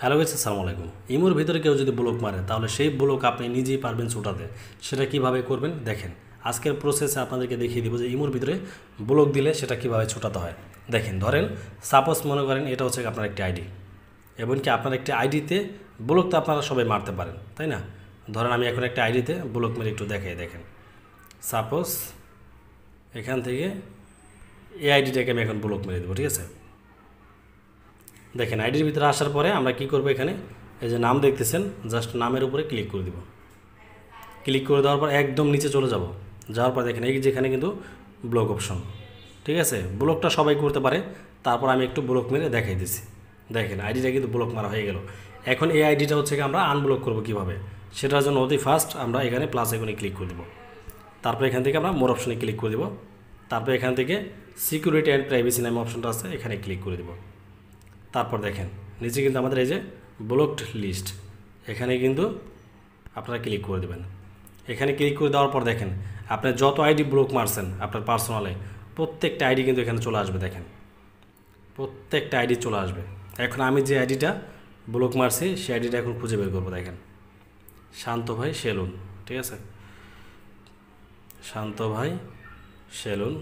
Hello guys, আসসালামু আলাইকুম। ইমোর ভিতরে কেউ যদি ব্লক মারে তাহলে সেই ব্লক আপনি নিজেই পারবেন ছোটাতে। সেটা কিভাবে করবেন দেখেন। আজকের প্রসেসে আপনাদেরকে দেখিয়ে দিব যে ইমোর ভিতরে ব্লক দিলে সেটা কিভাবে ছোটাতে হয়। দেখেন, ধরেন সাপোজ মনে করেন এটা হচ্ছে আপনার একটি আইডি, এবং কি আপনার একটি আইডিতে ব্লক তো আপনারা সবাই মারতে পারেন, তাই না? ধরেন আমি এখন একটা আইডিতে ব্লক মেরে একটু দেখাই। দেখেন, সাপোজ এখান থেকে এই আইডিটাকে আমি এখন ব্লক মেরে দেবো, ঠিক আছে? দেখেন, আইডির ভিতরে আসার পরে আমরা কি করব, এখানে এই যে নাম দেখতেছেন, জাস্ট নামের উপরে ক্লিক করে দিব। ক্লিক করে দেওয়ার পর একদম নিচে চলে যাব। যাওয়ার পর দেখেন এই যেখানে কিন্তু ব্লক অপশন, ঠিক আছে? ব্লকটা সবাই করতে পারে। তারপর আমি একটু ব্লক মেরে দেখাই দিচ্ছি। দেখেন আইডিটা কিন্তু ব্লক মারা হয়ে গেল। এখন এই আইডিটা হচ্ছে আমরা আনব্লক করব কীভাবে, সেটার জন্য অতি ফার্স্ট আমরা এখানে প্লাস আইকনে ক্লিক করে দেব। তারপর এখান থেকে আমরা মোর অপশনে ক্লিক করে দেব। তারপর এখান থেকে সিকিউরিটি অ্যান্ড প্রাইভেসি নামে অপশনটা আছে, এখানে ক্লিক করে দেব। তারপর দেখেন নিচে কিন্তু আমাদের এই যে ব্লকড লিস্ট, এখানে কিন্তু আপনারা ক্লিক করে দেবেন। এখানে ক্লিক করে দেওয়ার পর দেখেন আপনি যত আইডি ব্লক মারছেন আপনার পার্সোনালে, প্রত্যেকটা আইডি কিন্তু এখানে চলে আসবে। দেখেন প্রত্যেকটা আইডি চলে আসবে। এখন আমি যে আইডিটা ব্লক মারছি সেই আইডিটা এখন খুঁজে বের করবো। দেখেন, শান্ত ভাই সেলুন, ঠিক আছে? শান্ত ভাই সেলুন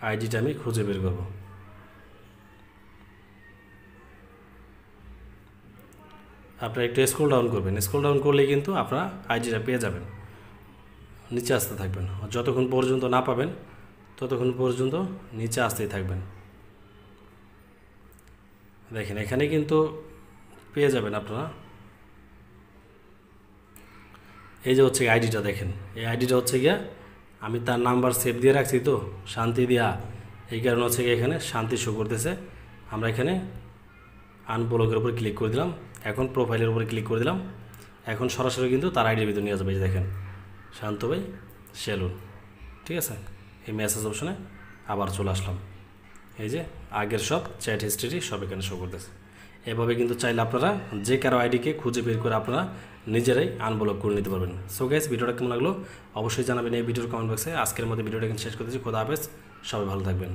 আইডিটা আমি খুঁজে বের করবো। আপনারা একটু স্ক্রল ডাউন করবেন। স্ক্রল ডাউন করলেই কিন্তু আপনারা আইডিটা পেয়ে যাবেন। নিচে আসতে থাকবেন, যতক্ষণ পর্যন্ত না পাবেন ততক্ষণ পর্যন্ত নিচে আসতেই থাকবেন। দেখেন এখানে কিন্তু পেয়ে যাবেন আপনারা। এই যে হচ্ছে আইডিটা, দেখেন এই আইডিটা হচ্ছে গিয়া আমি তার নাম্বার সেভ দিয়ে রাখছি, তো শান্তি দিয়া, এই কারণে হচ্ছে গিয়ে এখানে শান্তি শো করতেছে। আমরা এখানে আনব্লকের উপর ক্লিক করে দিলাম। এখন প্রোফাইলের উপরে ক্লিক করে দিলাম। এখন সরাসরি কিন্তু তার আইডির ভিতরে নিয়ে যাবে। এই যে দেখেন, শান্ত ভাই সেলুন, ঠিক আছে? এই মেসেজ অপশনে আবার চলে আসলাম। এই যে আগের সব চ্যাট হিস্ট্রি সব এখানে শো করতেছে। এভাবে কিন্তু চাইলে আপনারা যে কারো আইডিকে খুঁজে বের করে আপনারা নিজেরাই আনব্লক করে নিতে পারবেন। সো গাইস, ভিডিওটা কেমন লাগলো অবশ্যই জানাবেন এই ভিডিওর কমেন্ট বক্সে। আজকের মধ্যে ভিডিওটা এখানে শেষ করতেছি। খোদা হাফেজ, সবাই ভালো থাকবেন।